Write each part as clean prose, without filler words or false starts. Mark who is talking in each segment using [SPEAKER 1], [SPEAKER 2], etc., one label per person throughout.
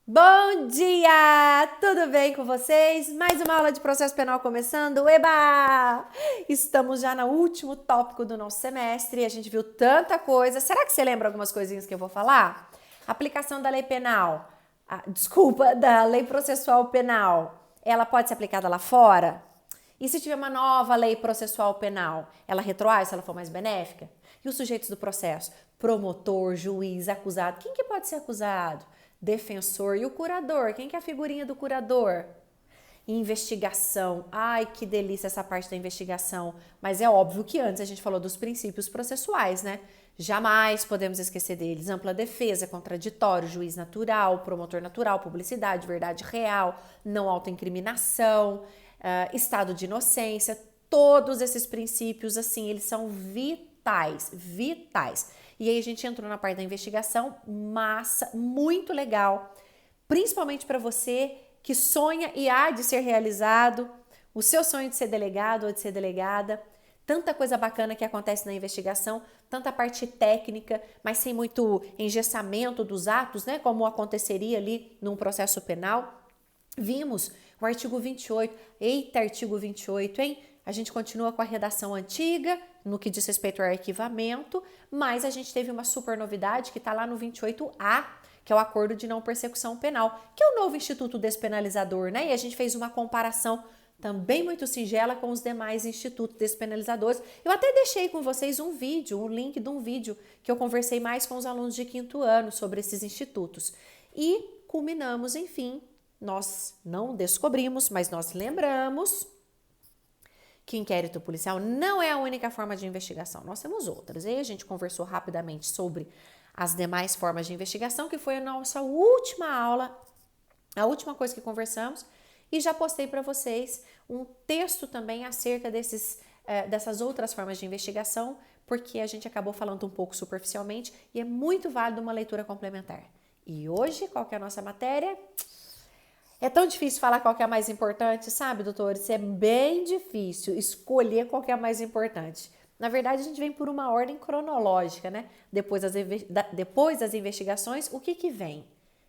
[SPEAKER 1] Bom dia! Tudo bem com vocês? Mais uma aula de processo penal começando. Eba! Estamos já no último tópico do nosso semestre. A gente viu tanta coisa. Será que você lembra algumas coisinhas que eu vou falar? Aplicação da lei penal. Da lei processual penal. Ela pode ser aplicada lá fora? E se tiver uma nova lei processual penal, ela retroage se ela for mais benéfica? E os sujeitos do processo? Promotor, juiz, acusado. Quem que pode ser acusado? Defensor. E o curador? Quem que é a figurinha do curador? Investigação. Ai, que delícia essa parte da investigação. Mas é óbvio que antes a gente falou dos princípios processuais, né? Jamais podemos esquecer deles. Ampla defesa, contraditório, juiz natural, promotor natural, publicidade, verdade real, não autoincriminação, estado de inocência. Todos esses princípios, assim, eles são vitais, vitais. E aí a gente entrou na parte da investigação, massa, muito legal, principalmente para você que sonha e há de ser realizado, o seu sonho de ser delegado ou de ser delegada. Tanta coisa bacana que acontece na investigação, tanta parte técnica, mas sem muito engessamento dos atos, né? Como aconteceria ali num processo penal. Vimos o artigo 28. Eita, artigo 28, hein? A gente continua com a redação antiga, no que diz respeito ao arquivamento, mas a gente teve uma super novidade que está lá no 28A, que é o Acordo de Não Persecução Penal, que é o novo Instituto Despenalizador, né? E a gente fez uma comparação também muito singela com os demais institutos despenalizadores. Eu até deixei com vocês um vídeo, um link de um vídeo que eu conversei mais com os alunos de 5º ano sobre esses institutos. E culminamos, enfim, nós não descobrimos, mas nós lembramos que inquérito policial não é a única forma de investigação. Nós temos outras. E aí a gente conversou rapidamente sobre as demais formas de investigação, que foi a nossa última aula, a última coisa que conversamos, e já postei para vocês um texto também acerca dessas outras formas de investigação, porque a gente acabou falando um pouco superficialmente e é muito válido uma leitura complementar. E hoje, qual que é a nossa matéria? É tão difícil falar qual que é a mais importante, sabe, doutores? É bem difícil escolher qual que é a mais importante. Na verdade, a gente vem por uma ordem cronológica, né? Depois das investigações, o que vem?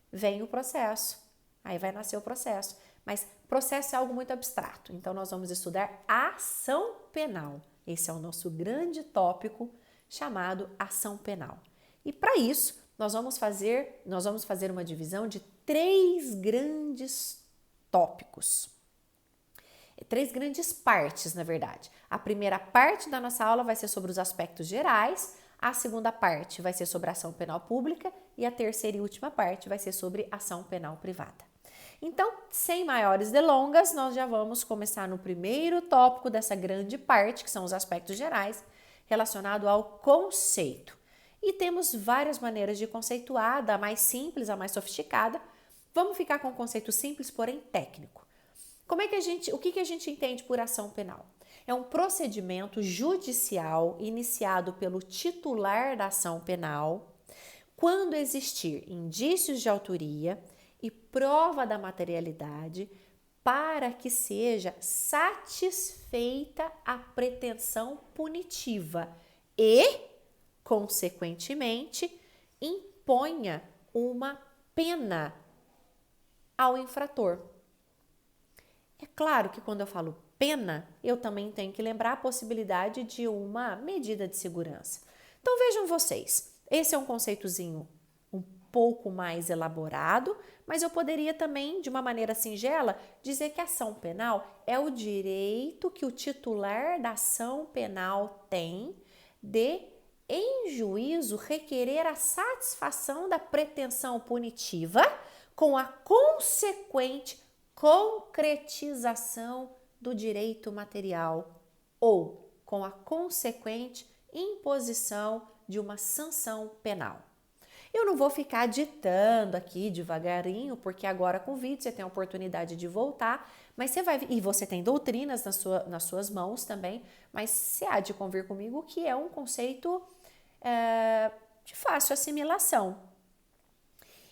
[SPEAKER 1] Vem o processo. Aí vai nascer o processo. Mas processo é algo muito abstrato. Então, nós vamos estudar ação penal. Esse é o nosso grande tópico chamado ação penal. E para isso, nós vamos fazer uma divisão de 3 grandes tópicos. 3 grandes partes, na verdade. A primeira parte da nossa aula vai ser sobre os aspectos gerais, a segunda parte vai ser sobre a ação penal pública e a terceira e última parte vai ser sobre ação penal privada. Então, sem maiores delongas, nós já vamos começar no primeiro tópico dessa grande parte, que são os aspectos gerais, relacionado ao conceito. E temos várias maneiras de conceituar, da mais simples à mais sofisticada. Vamos ficar com um conceito simples, porém técnico. O que a gente entende por ação penal? É um procedimento judicial iniciado pelo titular da ação penal quando existir indícios de autoria e prova da materialidade para que seja satisfeita a pretensão punitiva e, consequentemente, imponha uma pena ao infrator. É claro que quando eu falo pena, eu também tenho que lembrar a possibilidade de uma medida de segurança. Então vejam vocês, esse é um conceitozinho um pouco mais elaborado, mas eu poderia também, de uma maneira singela, dizer que a ação penal é o direito que o titular da ação penal tem de, em juízo, requerer a satisfação da pretensão punitiva com a consequente concretização do direito material ou com a consequente imposição de uma sanção penal. Eu não vou ficar ditando aqui devagarinho, porque agora com o vídeo você tem a oportunidade de voltar, mas você vai, e você tem doutrinas nas suas mãos também, mas você há de convir comigo que é um conceito de fácil assimilação.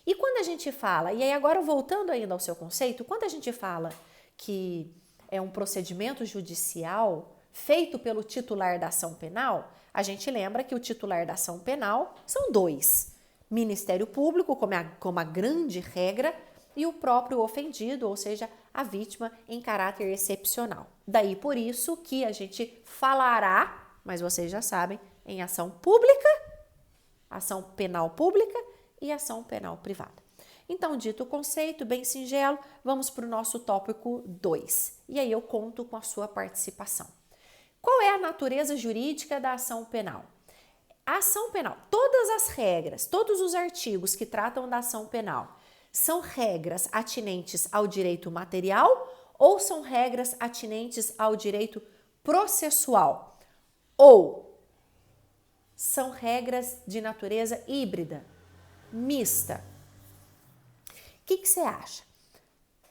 [SPEAKER 1] E quando a gente fala, e aí agora voltando ainda ao seu conceito, quando a gente fala que é um procedimento judicial feito pelo titular da ação penal, a gente lembra que o titular da ação penal são 2. Ministério Público, como a grande regra, e o próprio ofendido, ou seja, a vítima em caráter excepcional. Daí por isso que a gente falará, mas vocês já sabem, em ação pública, ação penal pública e ação penal privada. Então, dito o conceito, bem singelo, vamos para o nosso tópico 2. E aí eu conto com a sua participação. Qual é a natureza jurídica da ação penal? A ação penal, todas as regras, todos os artigos que tratam da ação penal, são regras atinentes ao direito material ou são regras atinentes ao direito processual? Ou são regras de natureza híbrida, mista? O que você acha?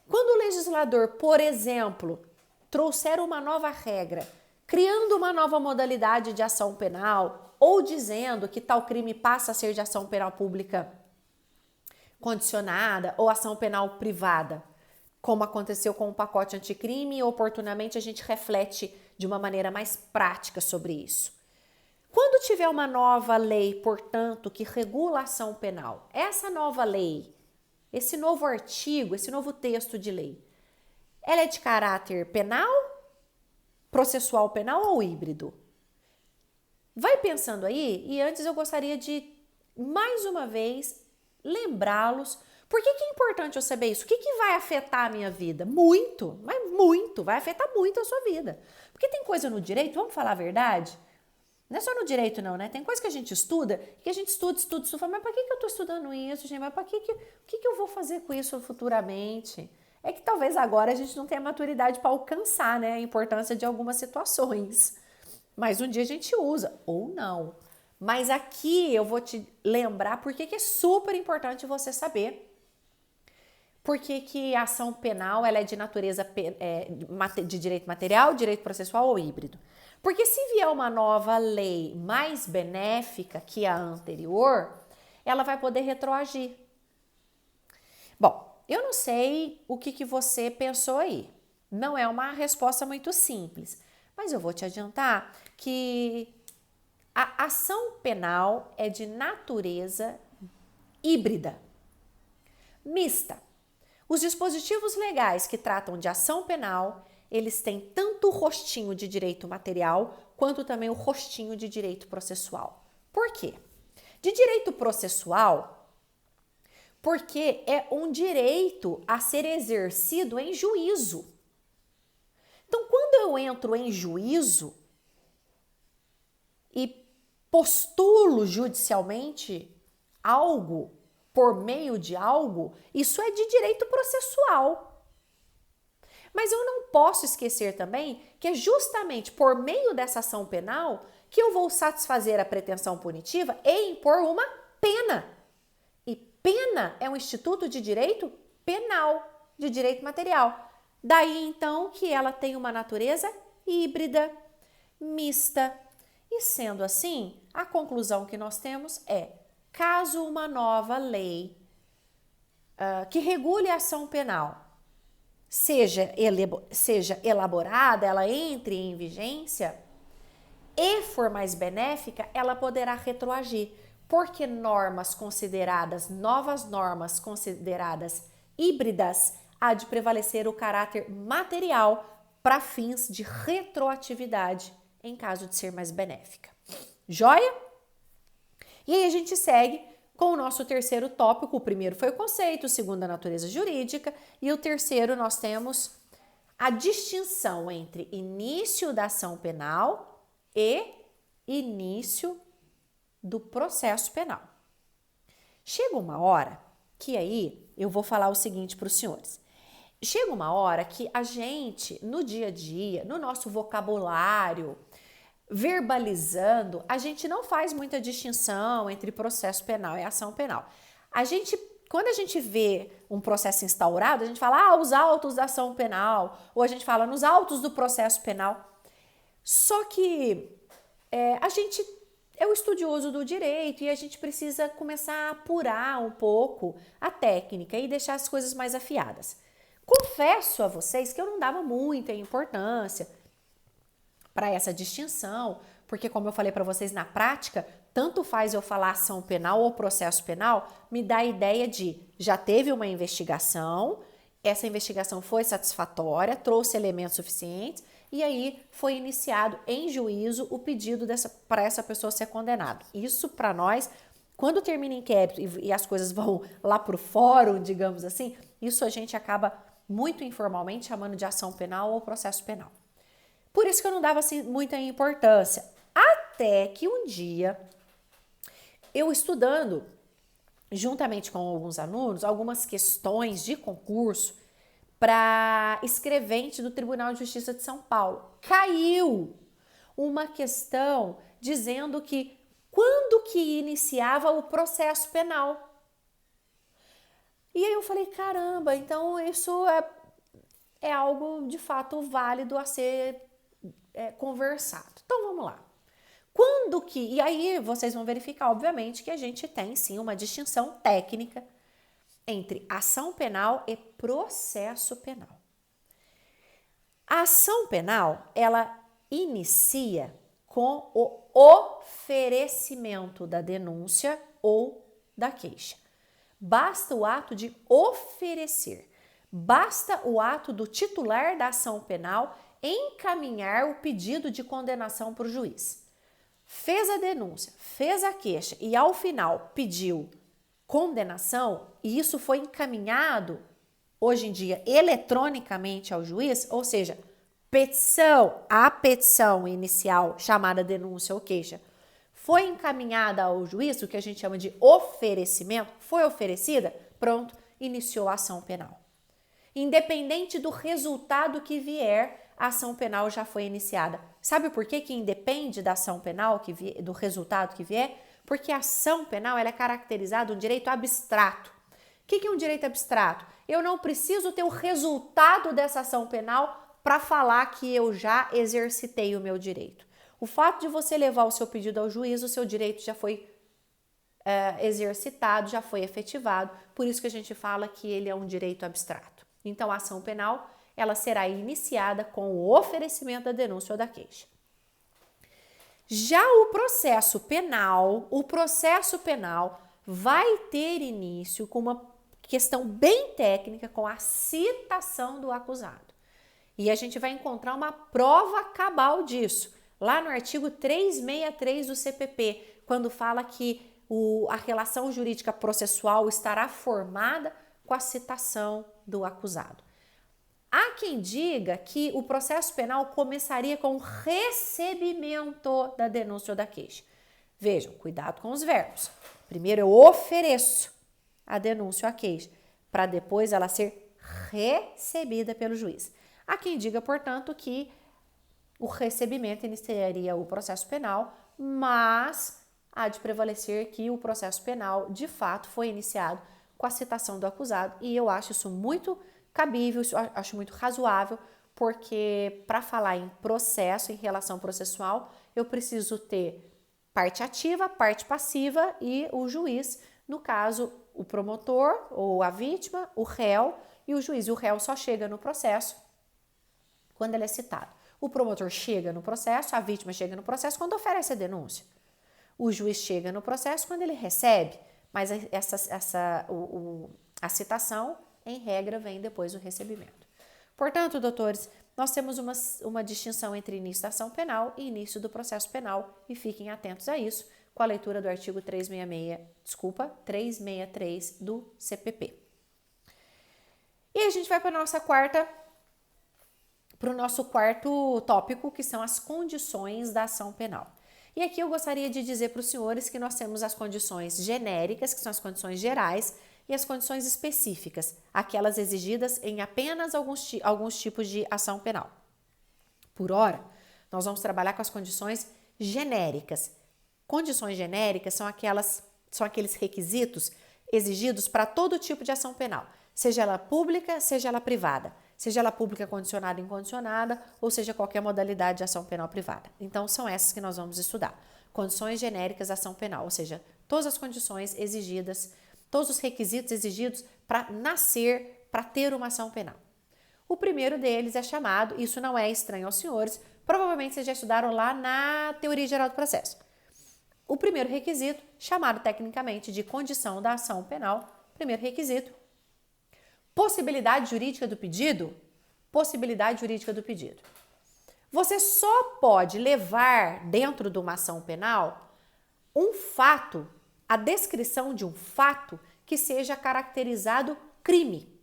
[SPEAKER 1] Quando o legislador, por exemplo, trouxer uma nova regra, criando uma nova modalidade de ação penal ou dizendo que tal crime passa a ser de ação penal pública condicionada ou ação penal privada, como aconteceu com o pacote anticrime, oportunamente a gente reflete de uma maneira mais prática sobre isso. Quando tiver uma nova lei, portanto, que regula a ação penal, essa nova lei, esse novo artigo, esse novo texto de lei, ela é de caráter penal, processual penal ou híbrido? Vai pensando aí e antes eu gostaria de, mais uma vez, lembrá-los. Por que é importante eu saber isso? O que vai afetar a minha vida? Muito, mas muito, vai afetar muito a sua vida. Porque tem coisa no direito, vamos falar a verdade? Não é só no direito não, né? Tem coisa que a gente estuda, fala, mas para que eu estou estudando isso, gente? Mas o que eu vou fazer com isso futuramente? É que talvez agora a gente não tenha maturidade para alcançar, né, a importância de algumas situações. Mas um dia a gente usa, ou não. Mas aqui eu vou te lembrar por que é super importante você saber por que a ação penal ela é de natureza de direito material, direito processual ou híbrido. Porque se vier uma nova lei mais benéfica que a anterior, ela vai poder retroagir. Bom, eu não sei o que você pensou aí. Não é uma resposta muito simples, mas eu vou te adiantar que a ação penal é de natureza híbrida, mista. Os dispositivos legais que tratam de ação penal, eles têm tanto o rostinho de direito material, quanto também o rostinho de direito processual. Por quê? De direito processual, porque é um direito a ser exercido em juízo. Então, quando eu entro em juízo e postulo judicialmente algo, por meio de algo, isso é de direito processual. Mas eu não posso esquecer também que é justamente por meio dessa ação penal que eu vou satisfazer a pretensão punitiva e impor uma pena. E pena é um instituto de direito penal, de direito material. Daí então que ela tem uma natureza híbrida, mista. E sendo assim, a conclusão que nós temos é: caso uma nova lei que regule a ação penal seja elaborada, ela entre em vigência e for mais benéfica, ela poderá retroagir, porque novas normas consideradas híbridas, há de prevalecer o caráter material para fins de retroatividade em caso de ser mais benéfica. Joia? E aí a gente segue com o nosso terceiro tópico. O primeiro foi o conceito, o segundo a natureza jurídica e o terceiro nós temos a distinção entre início da ação penal e início do processo penal. Chega uma hora que aí eu vou falar o seguinte para os senhores. Chega uma hora que a gente, no dia a dia, no nosso vocabulário, verbalizando, a gente não faz muita distinção entre processo penal e ação penal. Quando a gente vê um processo instaurado, a gente fala, os autos da ação penal, ou a gente fala nos autos do processo penal. Só que a gente é o estudioso do direito e a gente precisa começar a apurar um pouco a técnica e deixar as coisas mais afiadas. Confesso a vocês que eu não dava muita importância para essa distinção, porque como eu falei para vocês, na prática, tanto faz eu falar ação penal ou processo penal, me dá a ideia de já teve uma investigação, essa investigação foi satisfatória, trouxe elementos suficientes e aí foi iniciado em juízo o pedido para essa pessoa ser condenada. Isso para nós, quando termina o inquérito e as coisas vão lá para o fórum, digamos assim, isso a gente acaba muito informalmente chamando de ação penal ou processo penal. Por isso que eu não dava assim, muita importância. Até que um dia, eu estudando, juntamente com alguns alunos, algumas questões de concurso para escrevente do Tribunal de Justiça de São Paulo, caiu uma questão dizendo que quando que iniciava o processo penal. E aí eu falei, caramba, então isso é algo de fato válido a ser conversado. Então vamos lá. Quando que... E aí vocês vão verificar, obviamente, que a gente tem sim uma distinção técnica entre ação penal e processo penal. A ação penal, ela inicia com o oferecimento da denúncia ou da queixa. Basta o ato de oferecer, basta o ato do titular da ação penal encaminhar o pedido de condenação para o juiz. Fez a denúncia, fez a queixa e ao final pediu condenação e isso foi encaminhado hoje em dia eletronicamente ao juiz, ou seja, a petição inicial chamada denúncia ou queixa foi encaminhada ao juiz, o que a gente chama de oferecimento, foi oferecida, pronto, iniciou a ação penal. Independente do resultado que vier, a ação penal já foi iniciada. Sabe por que independe da ação penal, do resultado que vier? Porque a ação penal ela é caracterizada um direito abstrato. O que é um direito abstrato? Eu não preciso ter o resultado dessa ação penal para falar que eu já exercitei o meu direito. O fato de você levar o seu pedido ao juiz, o seu direito já foi exercitado, já foi efetivado. Por isso que a gente fala que ele é um direito abstrato. Então, a ação penal ela será iniciada com o oferecimento da denúncia ou da queixa. Já o processo penal vai ter início com uma questão bem técnica, com a citação do acusado. E a gente vai encontrar uma prova cabal disso, lá no artigo 363 do CPP, quando fala que a relação jurídica processual estará formada com a citação do acusado. Há quem diga que o processo penal começaria com o recebimento da denúncia ou da queixa. Vejam, cuidado com os verbos. Primeiro eu ofereço a denúncia ou a queixa, para depois ela ser recebida pelo juiz. Há quem diga, portanto, que o recebimento iniciaria o processo penal, mas há de prevalecer que o processo penal, de fato, foi iniciado com a citação do acusado, e eu acho isso muito cabível, isso acho muito razoável, porque para falar em processo, em relação processual, eu preciso ter parte ativa, parte passiva e o juiz, no caso, o promotor ou a vítima, o réu e o juiz. E o réu só chega no processo quando ele é citado. O promotor chega no processo, a vítima chega no processo quando oferece a denúncia. O juiz chega no processo quando ele recebe, mas a citação, em regra, vem depois do recebimento. Portanto, doutores, nós temos uma distinção entre início da ação penal e início do processo penal e fiquem atentos a isso com a leitura do artigo 363 do CPP. E a gente vai para o nosso quarto tópico, que são as condições da ação penal. E aqui eu gostaria de dizer para os senhores que nós temos as condições genéricas, que são as condições gerais, e as condições específicas, aquelas exigidas em apenas alguns tipos de ação penal. Por ora, nós vamos trabalhar com as condições genéricas. Condições genéricas são aqueles requisitos exigidos para todo tipo de ação penal, seja ela pública, seja ela privada, seja ela pública condicionada, incondicionada, ou seja qualquer modalidade de ação penal privada. Então, são essas que nós vamos estudar. Condições genéricas da ação penal, ou seja, todas as condições exigidas, todos os requisitos exigidos para nascer, para ter uma ação penal. O primeiro deles é chamado, isso não é estranho aos senhores, provavelmente vocês já estudaram lá na Teoria Geral do Processo. o primeiro requisito, chamado tecnicamente de condição da ação penal, primeiro requisito, possibilidade jurídica do pedido, possibilidade jurídica do pedido. Você só pode levar dentro de uma ação penal um fato, a descrição de um fato que seja caracterizado crime.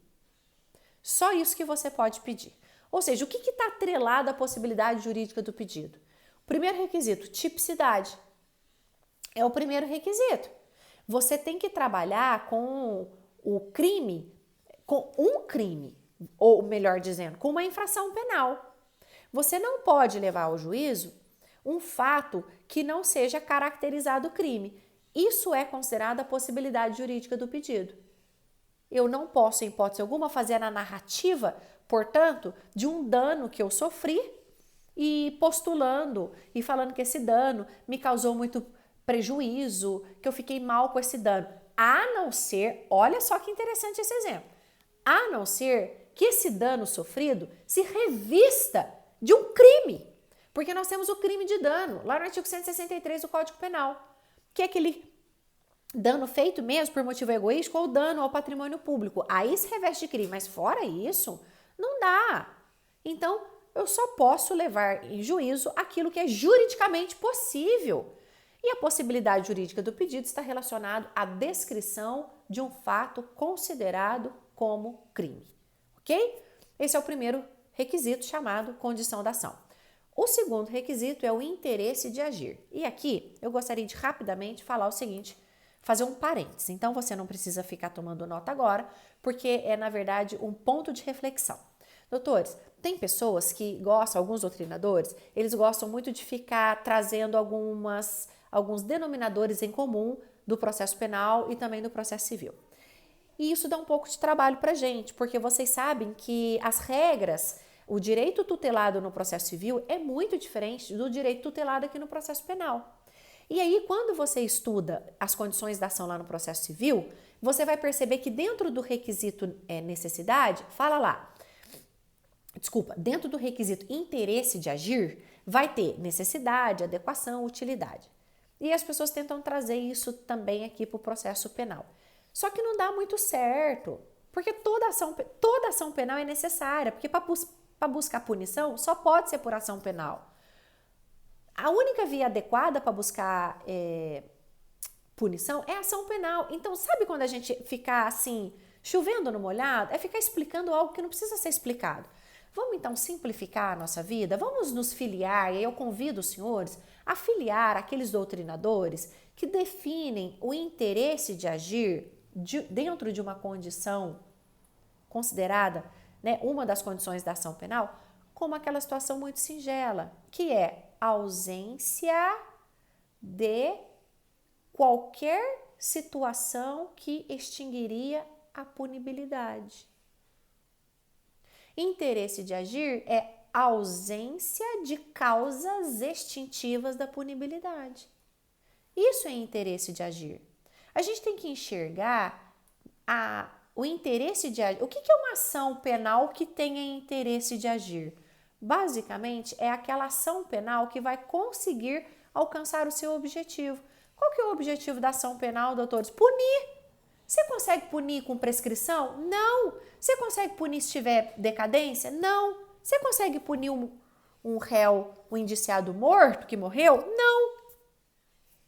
[SPEAKER 1] Só isso que você pode pedir. Ou seja, o que está atrelado à possibilidade jurídica do pedido? O primeiro requisito, tipicidade. É o primeiro requisito. Você tem que trabalhar com o crime, com um crime, ou melhor dizendo, com uma infração penal. Você não pode levar ao juízo um fato que não seja caracterizado crime. Isso é considerado a possibilidade jurídica do pedido. Eu não posso, em hipótese alguma, fazer a narrativa, portanto, de um dano que eu sofri e postulando e falando que esse dano me causou muito prejuízo, que eu fiquei mal com esse dano. A não ser, olha só que interessante esse exemplo, a não ser que esse dano sofrido se revista de um crime. Porque nós temos o crime de dano, lá no artigo 163 do Código Penal, que é aquele dano feito mesmo por motivo egoístico ou dano ao patrimônio público. Aí se reveste de crime, mas fora isso, não dá. Então, eu só posso levar em juízo aquilo que é juridicamente possível. E a possibilidade jurídica do pedido está relacionado à descrição de um fato considerado como crime. Ok? Esse é o primeiro requisito chamado condição da ação. O segundo requisito é o interesse de agir. E aqui eu gostaria de rapidamente falar o seguinte, fazer um parênteses. Então você não precisa ficar tomando nota agora, porque é na verdade um ponto de reflexão. Doutores, tem pessoas que gostam, alguns doutrinadores, eles gostam muito de ficar trazendo alguns denominadores em comum do processo penal e também do processo civil. E isso dá um pouco de trabalho para a gente, porque vocês sabem que as regras, o direito tutelado no processo civil é muito diferente do direito tutelado aqui no processo penal. E aí, quando você estuda as condições da ação lá no processo civil, você vai perceber que dentro do requisito necessidade, dentro do requisito interesse de agir, vai ter necessidade, adequação, utilidade. E as pessoas tentam trazer isso também aqui para o processo penal. Só que não dá muito certo, porque toda ação penal é necessária, porque para buscar punição só pode ser por ação penal. A única via adequada para buscar punição é ação penal. Então, sabe quando a gente fica assim, chovendo no molhado? É ficar explicando algo que não precisa ser explicado. Vamos então simplificar a nossa vida? Vamos nos filiar, e eu convido os senhores a filiar aqueles doutrinadores que definem o interesse de agir dentro de uma condição considerada, uma das condições da ação penal, como aquela situação muito singela, que é a ausência de qualquer situação que extinguiria a punibilidade. Interesse de agir é ausência de causas extintivas da punibilidade. Isso é interesse de agir. A gente tem que enxergar o interesse de agir. O que é uma ação penal que tenha interesse de agir? Basicamente, é aquela ação penal que vai conseguir alcançar o seu objetivo. Qual que é o objetivo da ação penal, doutores? Punir. Você consegue punir com prescrição? Não. Você consegue punir se tiver decadência? Não. Você consegue punir um réu, um indiciado morto que morreu? Não.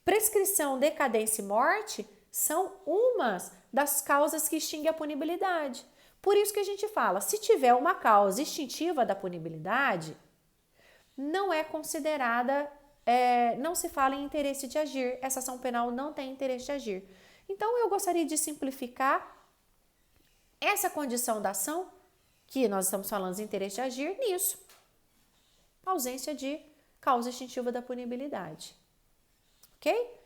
[SPEAKER 1] Prescrição, decadência e morte são umas das causas que extinguem a punibilidade. Por isso que a gente fala, se tiver uma causa extintiva da punibilidade, não é considerada, não se fala em interesse de agir. Essa ação penal não tem interesse de agir. Então, eu gostaria de simplificar essa condição da ação, que nós estamos falando de interesse de agir, nisso. Ausência de causa extintiva da punibilidade. Ok?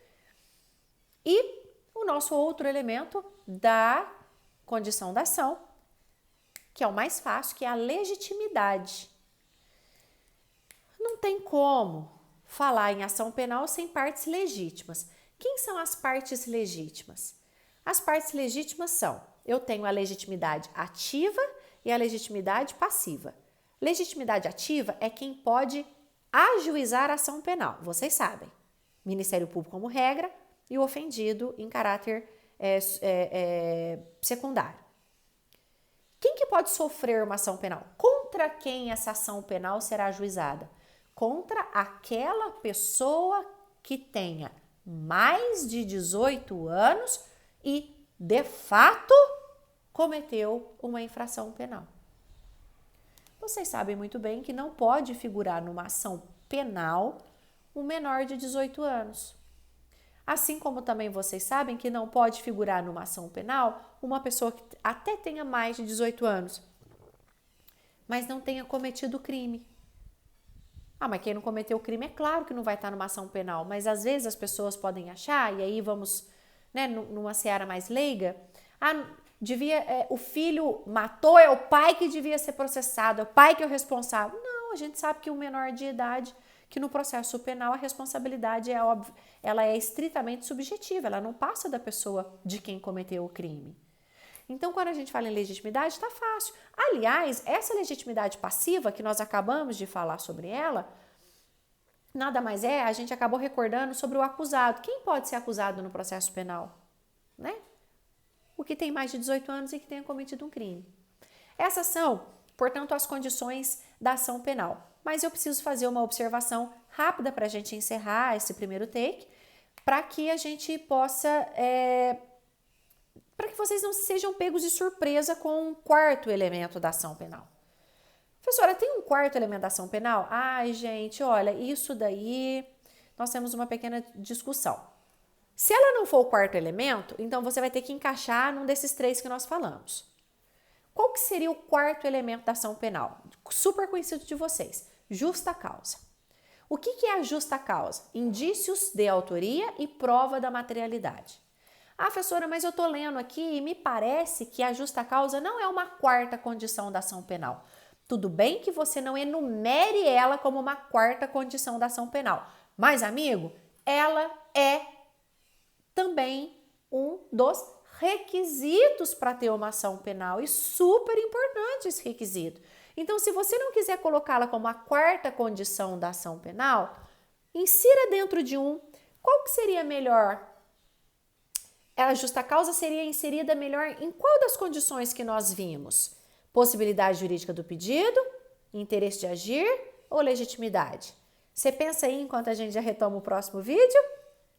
[SPEAKER 1] E o nosso outro elemento da condição da ação, que é o mais fácil, que é a legitimidade. Não tem como falar em ação penal sem partes legítimas. Quem são as partes legítimas? As partes legítimas são, eu tenho a legitimidade ativa e a legitimidade passiva. Legitimidade ativa é quem pode ajuizar a ação penal, vocês sabem. Ministério Público como regra e o ofendido em caráter secundário. Quem que pode sofrer uma ação penal? Contra quem essa ação penal será ajuizada? Contra aquela pessoa que tenha mais de 18 anos e, de fato, cometeu uma infração penal. Vocês sabem muito bem que não pode figurar numa ação penal um menor de 18 anos. Assim como também vocês sabem que não pode figurar numa ação penal uma pessoa que até tenha mais de 18 anos, mas não tenha cometido crime. Mas quem não cometeu o crime é claro que não vai estar numa ação penal, mas às vezes as pessoas podem achar, e aí vamos, numa seara mais leiga, o filho matou, é o pai que devia ser processado, é o pai que é o responsável. Não, a gente sabe que o menor de idade, que no processo penal a responsabilidade é óbvia, ela é estritamente subjetiva, ela não passa da pessoa de quem cometeu o crime. Então, quando a gente fala em legitimidade, está fácil. Aliás, essa legitimidade passiva, que nós acabamos de falar sobre ela, nada mais a gente acabou recordando sobre o acusado. Quem pode ser acusado no processo penal? O que tem mais de 18 anos e que tenha cometido um crime. Essas são, portanto, as condições da ação penal. Mas eu preciso fazer uma observação rápida para a gente encerrar esse primeiro take, para que a gente possa... para que vocês não sejam pegos de surpresa com um quarto elemento da ação penal. Professora, tem um quarto elemento da ação penal? Ai, gente, olha, isso daí nós temos uma pequena discussão. Se ela não for o quarto elemento, então você vai ter que encaixar num desses três que nós falamos. Qual que seria o quarto elemento da ação penal? Super conhecido de vocês, justa causa. O que é a justa causa? Indícios de autoria e prova da materialidade. Professora, mas eu estou lendo aqui e me parece que a justa causa não é uma quarta condição da ação penal. Tudo bem que você não enumere ela como uma quarta condição da ação penal, mas, amigo, ela é também um dos requisitos para ter uma ação penal e super importante esse requisito. Então, se você não quiser colocá-la como a quarta condição da ação penal, insira dentro de qual que seria melhor? A justa causa seria inserida melhor em qual das condições que nós vimos? Possibilidade jurídica do pedido, interesse de agir ou legitimidade? Você pensa aí enquanto a gente já retoma o próximo vídeo?